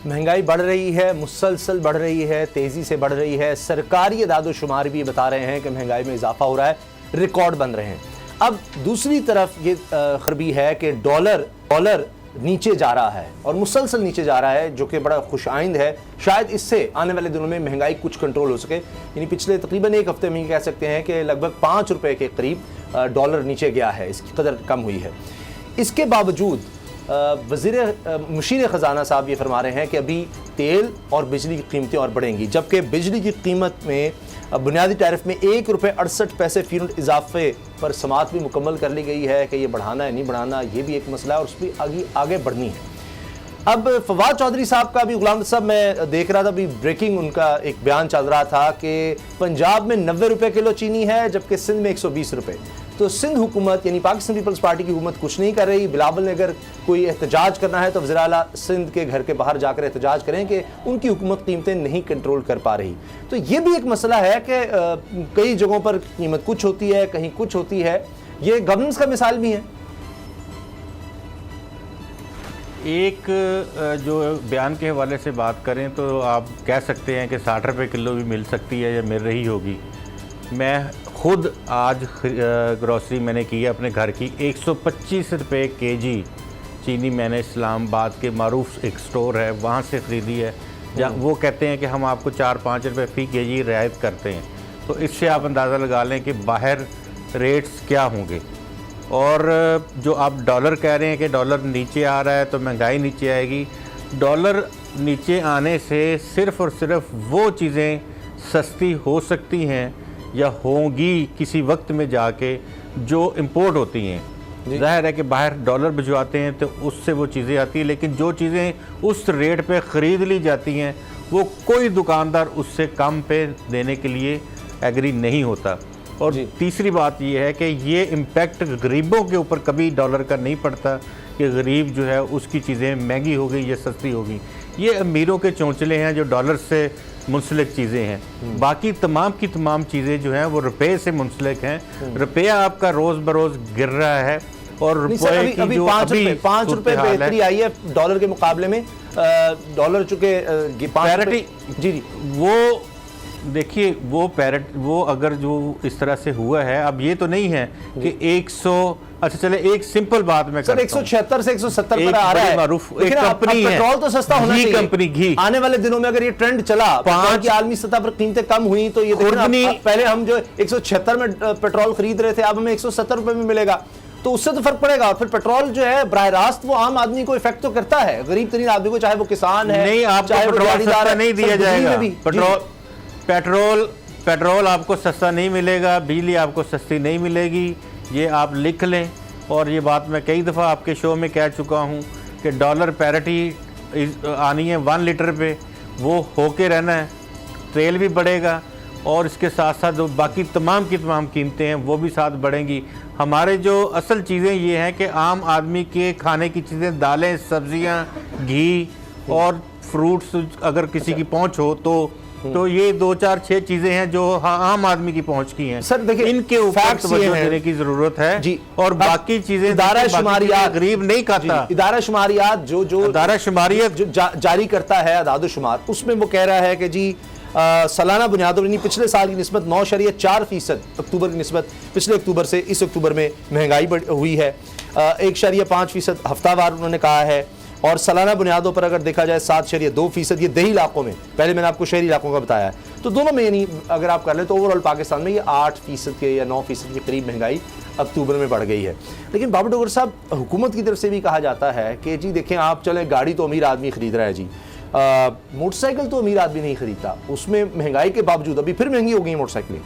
महंगाई बढ़ रही है, मुसलसल बढ़ रही है, तेज़ी से बढ़ रही है। सरकारी अदाद-ओ-शुमार भी बता रहे हैं कि महंगाई में इजाफा हो रहा है, रिकॉर्ड बन रहे हैं। अब दूसरी तरफ ये खबरी है कि डॉलर नीचे जा रहा है और मुसलसल नीचे जा रहा है, जो कि बड़ा खुशाइंद है। शायद इससे आने वाले दिनों में महंगाई कुछ कंट्रोल हो सके। यानी पिछले तकरीबन एक हफ्ते में कह सकते हैं कि लगभग 5 रुपए के करीब डॉलर नीचे गया है, इसकी कदर कम हुई है। इसके बावजूद मुशीर ख़जाना साहब ये फरमा रहे हैं कि अभी तेल और बिजली की कीमतें और बढ़ेंगी, जबकि बिजली की कीमत में बुनियादी टैरिफ में 1 रुपये 68 पैसे फी यूनिट इजाफे पर समात भी मुकम्मल कर ली गई है कि ये बढ़ाना है नहीं बढ़ाना, ये भी एक मसला है और उस पर आगे बढ़नी है। अब फवाद चौधरी साहब का भी, गुलाम साहब मैं देख रहा था अभी ब्रेकिंग, उनका एक बयान चल रहा था कि पंजाब में 90 रुपये किलो चीनी है, जबकि सिंध में 120 रुपये। तो सिंध हुकूमत यानी पाकिस्तान पीपल्स पार्टी की हुकूमत कुछ नहीं कर रही। बिलावल ने अगर कोई एहतजाज करना है तो वज़ीर आला सिंध के घर के बाहर जाकर एहतजाज करें कि उनकी हुकूमत कीमतें नहीं कंट्रोल कर पा रही। तो ये भी एक मसला है कि कई जगहों पर कीमत कुछ होती है, कहीं कुछ होती है। ये गवर्नेंस का मिसाल भी है। एक जो बयान के हवाले से बात करें तो आप कह सकते हैं कि 60 रुपये किलो भी मिल सकती है या मिल रही होगी। मैं खुद आज ग्रॉसरी मैंने की है अपने घर की, 125 रुपये केजी चीनी मैंने इस्लामाबाद के मारूफ एक स्टोर है वहाँ से ख़रीदी है, जहाँ वो कहते हैं कि हम आपको 4-5 रुपये फ़ी केजी रियायत करते हैं। तो इससे आप अंदाज़ा लगा लें कि बाहर रेट्स क्या होंगे। और जो आप डॉलर कह रहे हैं कि डॉलर नीचे आ रहा है तो महंगाई नीचे आएगी, डॉलर नीचे आने से सिर्फ़ और सिर्फ वो चीज़ें सस्ती हो सकती हैं या होंगी किसी वक्त में जाके जो इंपोर्ट होती हैं। जाहिर है कि बाहर डॉलर भिजवाते हैं तो उससे वो चीज़ें आती हैं, लेकिन जो चीज़ें उस रेट पे ख़रीद ली जाती हैं वो कोई दुकानदार उससे कम पे देने के लिए एग्री नहीं होता। और तीसरी बात ये है कि ये इम्पेक्ट गरीबों के ऊपर कभी डॉलर का नहीं पड़ता कि गरीब जो है उसकी चीज़ें महंगी हो गई या सस्ती हो गई। ये अमीरों के चौंचले हैं जो डॉलर से मुंसलिक चीज़ें हैं। बाकी तमाम की तमाम चीज़ें जो हैं वो रुपये से मुंसलिक हैं। रुपया आपका रोज़ बरोज़ गिर रहा है और रुपये की जो अभी 5 रुपये बेहतरी आई है डॉलर के मुकाबले में। डॉलर चुके पैरिटी जी वो देखिए वो अगर जो इस तरह से हुआ है, अब ये तो नहीं है कि 100, अच्छा चले एक सिंपल बात में सर 176 से 170 पर आ रहा है। मारूफ एक कंपनी है, पेट्रोल तो सस्ता होना चाहिए। कंपनी घी आने वाले दिनों में अगर ये ट्रेंड चला, पेट्रोल की आलमी सतह पर कीमतें कम हुई तो ये पहले हम जो 176 में पेट्रोल खरीद रहे थे अब हमें 170 रुपए में मिलेगा, तो उससे तो फर्क पड़ेगा। और फिर पेट्रोल जो है बराह रास्त वो आम आदमी को इफेक्ट तो करता है, गरीब तरीन आदमी को, चाहे वो किसान है, नहीं आपको पेट्रोल सस्ता नहीं दिया जाएगा। पेट्रोल आपको सस्ता नहीं मिलेगा, बिजली आपको सस्ती नहीं मिलेगी, ये आप लिख लें। और ये बात मैं कई दफ़ा आपके शो में कह चुका हूँ कि डॉलर पैरिटी आनी है 1 लीटर पे, वो होके रहना है। तेल भी बढ़ेगा और इसके साथ साथ जो बाकी तमाम की तमाम कीमतें हैं वो भी साथ बढ़ेंगी। हमारे जो असल चीज़ें ये हैं कि आम आदमी के खाने की चीज़ें, दालें, सब्जियाँ, घी और फ्रूट्स अगर किसी की पहुँच हो तो ये 2-4-6 चीजें हैं जो आम आदमी की पहुंच की हैं। सर देखिए इनके ऊपर तवज्जो देने की जरूरत है जी। और बाकी चीजें इदारा शुमारियात गरीब नहीं खाता। इदारा शुमारियात जो इदारा शुमारियात जो जारी करता है अदाद-ओ-शुमार, उसमें वो कह रहा है कि जी सालाना बुनियादों यानी पिछले साल की निस्बत 9.4% अक्टूबर की निस्बत पिछले अक्टूबर से इस अक्टूबर में महंगाई हुई है। 1.5% हफ्तावार उन्होंने कहा है। और सालाना बुनियादों पर अगर देखा जाए 7.2%, ये देही इलाकों में, पहले मैंने आपको शहरी इलाकों का बताया है। तो दोनों में यानी अगर आप कर लें तो ओवरऑल पाकिस्तान में ये 8% के या 9% के करीब महंगाई अक्टूबर में बढ़ गई है। लेकिन बाबू डोगर साहब, हुकूमत की तरफ से भी कहा जाता है कि जी देखें आप चले, गाड़ी तो अमीर आदमी खरीद रहा है जी, मोटरसाइकिल तो अमीर आदमी नहीं खरीदता। उसमें महंगाई के बावजूद अभी फिर महंगी हो गई मोटरसाइकिलें,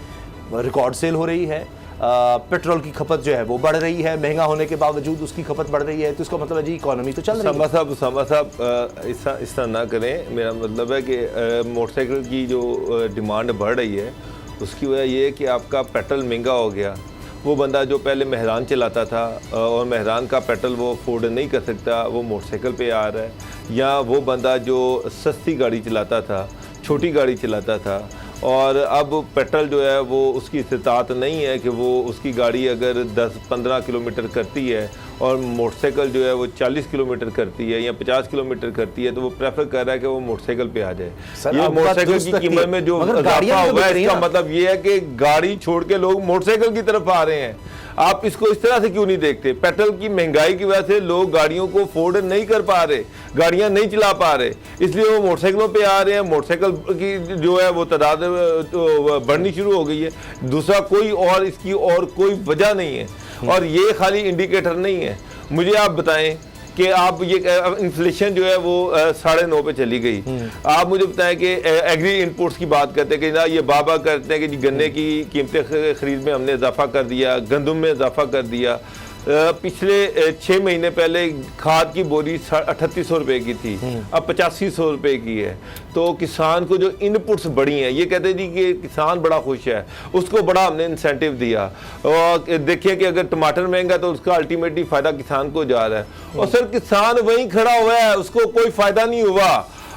रिकॉर्ड सेल हो रही है, पेट्रोल की खपत जो है वो बढ़ रही है, महंगा होने के बावजूद उसकी खपत बढ़ रही है। तो इसका मतलब है जी इकोनॉमी तो चल रही है। सामा साहब इस तरह ना करें। मेरा मतलब है कि मोटरसाइकिल की जो डिमांड बढ़ रही है उसकी वजह ये है कि आपका पेट्रोल महंगा हो गया। वो बंदा जो पहले मेहरान चलाता था और मेहरान का पेट्रोल वो अफोर्ड नहीं कर सकता, वो मोटरसाइकिल पे आ रहा है। या वो बंदा जो सस्ती गाड़ी चलाता था, छोटी गाड़ी चलाता था, और अब पेट्रोल जो है वो उसकी इस्तात नहीं है कि वो उसकी गाड़ी अगर 10-15 किलोमीटर करती है और मोटरसाइकिल जो है वो 40 किलोमीटर करती है या 50 किलोमीटर करती है, तो वो प्रेफर कर रहा है कि वो मोटरसाइकिल पे आ जाए। सर, ये आपका मोटरसाइकिल दुरुस्त की तक कीमत थी। में जो मगर इजाफा गाड़ियां तो हुआ है, बिक रही इसका हैं ना। मतलब ये है कि गाड़ी छोड़ के लोग मोटरसाइकिल की तरफ आ रहे हैं। आप इसको इस तरह से क्यों नहीं देखते? पेट्रोल की महंगाई की वजह से लोग गाड़ियों को अफोर्ड नहीं कर पा रहे, गाड़ियां नहीं चला पा रहे, इसलिए वो मोटरसाइकिलों पे आ रहे हैं। मोटरसाइकिल की जो है वो तादाद बढ़नी शुरू हो गई है। दूसरा कोई और इसकी और कोई वजह नहीं है, और ये खाली इंडिकेटर नहीं है। मुझे आप बताएं कि आप ये इन्फ्लेशन जो है वो 9.5 पे चली गई। आप मुझे बताएं कि एग्री इनपुट्स की बात करते हैं कि ना, ये बाबा करते हैं कि जी गन्ने की कीमतें खरीद में हमने इजाफा कर दिया, गंदम में इजाफा कर दिया। पिछले 6 महीने पहले खाद की बोरी 3800 रुपए की थी, अब 8500 रुपए की है। तो किसान को जो इनपुट्स बढ़ी हैं, ये कहते हैं जी कि किसान बड़ा खुश है, उसको बड़ा हमने इंसेंटिव दिया। और देखिए कि अगर टमाटर महंगा तो उसका अल्टीमेटली फ़ायदा किसान को जा रहा है। और सर किसान वहीं खड़ा हुआ है, उसको कोई फ़ायदा नहीं हुआ।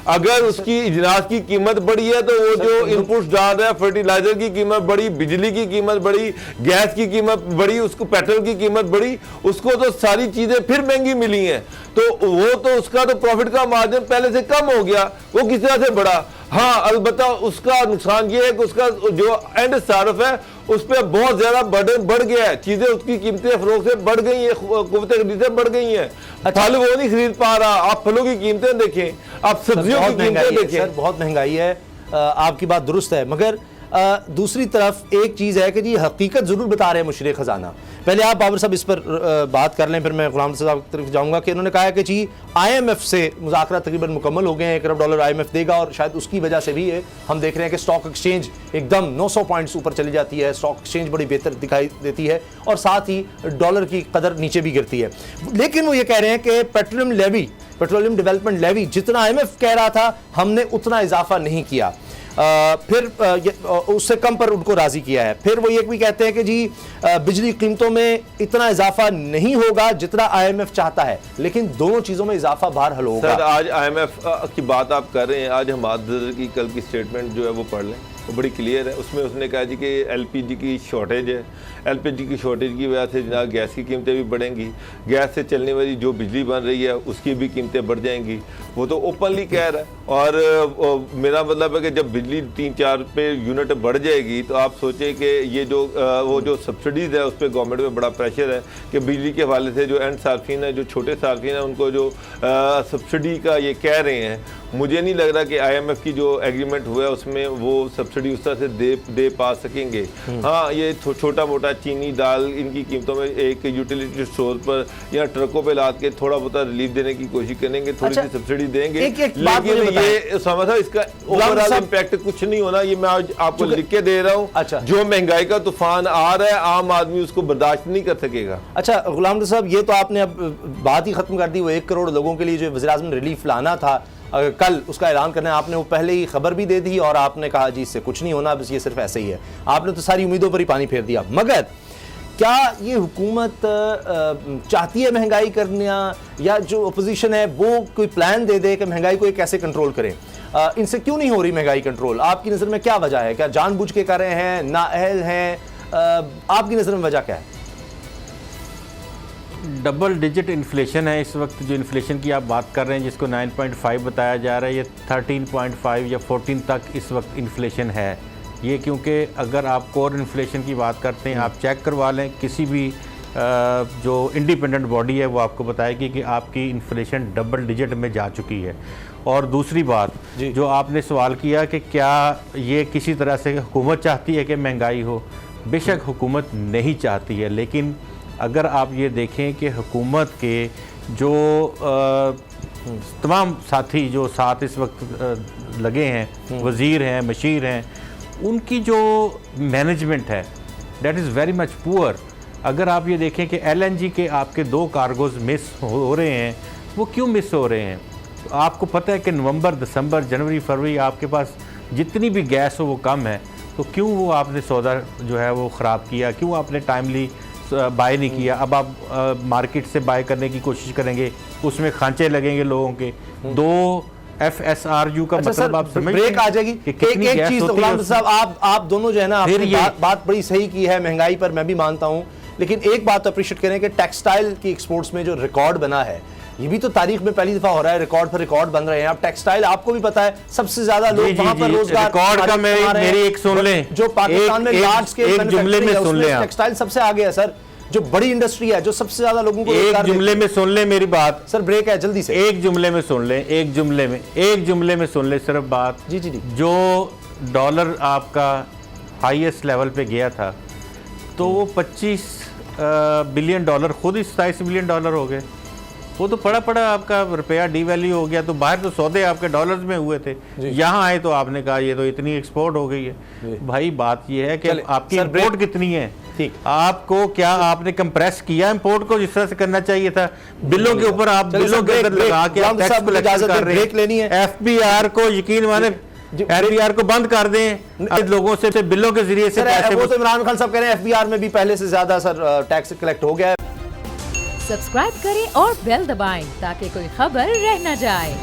अगर उसकी इजनास की कीमत बढ़ी है तो वो जो इनपुट्स डाल रहा है, फर्टिलाइजर की कीमत बढ़ी, बिजली की कीमत बढ़ी, गैस की कीमत बढ़ी, उसको पेट्रोल की कीमत बढ़ी, उसको तो सारी चीजें फिर महंगी मिली हैं। तो वो तो उसका तो प्रॉफिट का मार्जिन पहले से कम हो गया, वो किस तरह से बढ़ा? हाँ, अलबत्ता उसका नुकसान ये है कि उसका जो एंड सार्फ है उस पर बहुत ज्यादा बर्डन बढ़ गया है। चीजें उसकी कीमतें फरोख्त से बढ़ गई हैं, कुव्वत खरीद से बढ़ गई हैं। फल वो नहीं खरीद पा रहा। आप फलों की कीमतें देखें, आप सब्जियों की कीमतें देखें। सर बहुत महंगाई है, आपकी बात दुरुस्त है, मगर दूसरी तरफ एक चीज़ है कि जी हकीकत ज़रूर बता रहे हैं मुशीर ख़जाना। पहले आप बाबर साहब इस पर बात कर लें, फिर मैं गुलाम साहब की तरफ जाऊँगा कि उन्होंने कहा है कि जी IMF से मुज़ाकरा तकरीबन मुकम्मल हो गए हैं, $1 अरब IMF देगा, और शायद उसकी वजह से भी हम देख रहे हैं कि स्टॉक एक्सचेंज एकदम 900 पॉइंट्स ऊपर चली जाती है, स्टॉक एक्सचेंज बड़ी बेहतर दिखाई देती है, और साथ ही डॉलर की कदर नीचे भी गिरती है। लेकिन वो ये कह रहे हैं कि पेट्रोलियम डेवलपमेंट लेवी जितना IMF कह रहा था हमने उतना इजाफा नहीं किया, फिर उससे कम पर उनको राजी किया है। फिर वो ये भी कहते हैं कि जी बिजली कीमतों में इतना इजाफा नहीं होगा जितना IMF चाहता है, लेकिन दोनों चीजों में इजाफा बहरहाल होगा। सर आज IMF की बात आप कर रहे हैं, आज हमाद की कल की स्टेटमेंट जो है वो पढ़ लें, वो बड़ी क्लियर है। उसमें उसने कहा जी कि LPG की शॉर्टेज है, LPG की शॉर्टेज की वजह से जनाब गैस की कीमतें भी बढ़ेंगी, गैस से चलने वाली जो बिजली बन रही है उसकी भी कीमतें बढ़ जाएंगी। वो तो ओपनली कह रहा है। और मेरा मतलब है कि जब बिजली 3-4 पे यूनिट बढ़ जाएगी तो आप सोचें कि ये जो वो जो सब्सिडीज़ है उस पर गवर्नमेंट में बड़ा प्रेशर है कि बिजली के हवाले से जो एंड सार्फिन है, जो छोटे सार्फिन है, उनको जो सब्सिडी का ये कह रहे हैं, मुझे नहीं लग रहा कि IMF की जो एग्रीमेंट हुआ है उसमें वो सब्सिडी उस तरह से दे पा सकेंगे। हाँ, ये छोटा मोटा चीनी दाल इनकी कीमतों में एक यूटिलिटी स्टोर पर या ट्रकों पे लाद के थोड़ा बहुत रिलीफ देने की कोशिश करेंगे, थोड़ी सी सब्सिडी देंगे। लेकिन ये समझा इसका ओवरऑल इम्पैक्ट कुछ नहीं होना। ये मैं आज आपको लिख के दे रहा हूँ। अच्छा, जो महंगाई का तूफान आ रहा है आम आदमी उसको बर्दाश्त नहीं कर सकेगा। अच्छा गुलाम साहब, ये तो आपने अब बात ही खत्म कर दी। वो 1 करोड़ लोगों के लिए जो वज़ीर-ए-आज़म ने रिलीफ लाना था, कल उसका ऐलान करना है, आपने वो पहले ही खबर भी दे दी और आपने कहा जी इससे कुछ नहीं होना, बस ये सिर्फ ऐसे ही है। आपने तो सारी उम्मीदों पर ही पानी फेर दिया। मगर क्या ये हुकूमत चाहती है महंगाई करना, या जो अपोजिशन है वो कोई प्लान दे दे कि महंगाई को ये कैसे कंट्रोल करें? इनसे क्यों नहीं हो रही महंगाई कंट्रोल? आपकी नज़र में क्या वजह है? क्या जानबूझ के कर रहे हैं, नाअहल हैं? आपकी नज़र में वजह क्या है? डबल डिजिट इन्फ्लेशन है इस वक्त। जो इन्फ्लेशन की आप बात कर रहे हैं, जिसको 9.5 बताया जा रहा है, ये 13.5 या 14 तक इस वक्त इन्फ्लेशन है। ये क्योंकि अगर आप कोर इन्फ्लेशन की बात करते हैं, आप चेक करवा लें, किसी भी जो इंडिपेंडेंट बॉडी है वो आपको बताएगी कि आपकी इन्फ्लेशन डबल डिजिट में जा चुकी है। और दूसरी बात जो आपने सवाल किया कि क्या ये किसी तरह से हुकूमत चाहती है कि महंगाई हो, बेशक हुकूमत नहीं चाहती है, लेकिन अगर आप ये देखें कि हुकूमत के जो तमाम साथी जो साथ इस वक्त लगे हैं, वज़ीर हैं, मशीर हैं, उनकी जो मैनेजमेंट है that is very much poor. अगर आप ये देखें कि LNG के आपके 2 कार्गोज़ मिस हो रहे हैं, वो क्यों मिस हो रहे हैं? आपको पता है कि नवंबर, दिसंबर, जनवरी, फरवरी आपके पास जितनी भी गैस हो वो कम है, तो क्यों वो आपने सौदा जो है वो ख़राब किया? क्यों आपने टाइमली बाय नहीं किया? अब आप मार्केट से बाय करने की कोशिश करेंगे, उसमें खांचे लगेंगे लोगों के। 2 FSRU का मतलब आप समझ ब्रेक आ जाएगी। एक चीज तो गुलाम साहब, आप दोनों जो है ना, आपने बात बड़ी सही की है महंगाई पर, मैं भी मानता हूं लेकिन एक बात अप्रिशिएट करें कि टेक्सटाइल की एक्सपोर्ट्स में जो रिकॉर्ड बना है, ये भी तो तारीख में पहली दफा हो रहा है, रिकॉर्ड पर रिकॉर्ड बन रहे हैं। अब टेक्सटाइल आपको भी पता है सबसे ज्यादा लोग वहां पर रोजगार रिकॉर्ड का मेरी एक सुन लें, जो पाकिस्तान में लार्ज स्केल जुमले में सुन लें, टेक्सटाइल सबसे आगे है सर, जो बड़ी इंडस्ट्री है, जो सबसे ज्यादा लोगों को एक जुमले में सुन ले मेरी बात। सर ब्रेक है, जल्दी से एक जुमले में सुन ले, एक जुमले में सुन ले सिर्फ बात। जी। जो डॉलर आपका हाईएस्ट लेवल पे गया था तो वो 25 बिलियन डॉलर, खुद ही 27 बिलियन डॉलर हो गए। वो तो पड़ा आपका रुपया डीवैल्यू हो गया, तो बाहर तो सौदे आपके डॉलर्स में हुए थे, यहाँ आए तो आपने कहा ये तो इतनी एक्सपोर्ट हो गई है। भाई बात ये है कि आपकी इंपोर्ट कितनी है, ठीक, आपको क्या आपने कंप्रेस किया इंपोर्ट को जिस तरह से करना चाहिए था? बिलों के ऊपर आप बिलों के अंदर लगा के आप टैक्स कलेक्शन कर रहे हैं। एफबीआर को यकीन माने एफबीआर को बंद कर दें, लोगों से बिलों के जरिए से पैसे। वो तो इमरान खान साहब कह रहे हैं एफबीआर में भी पहले से ज्यादा सर टैक्स कलेक्ट हो गया है। सब्सक्राइब करें और बेल दबाएं ताकि कोई खबर रह न जाए।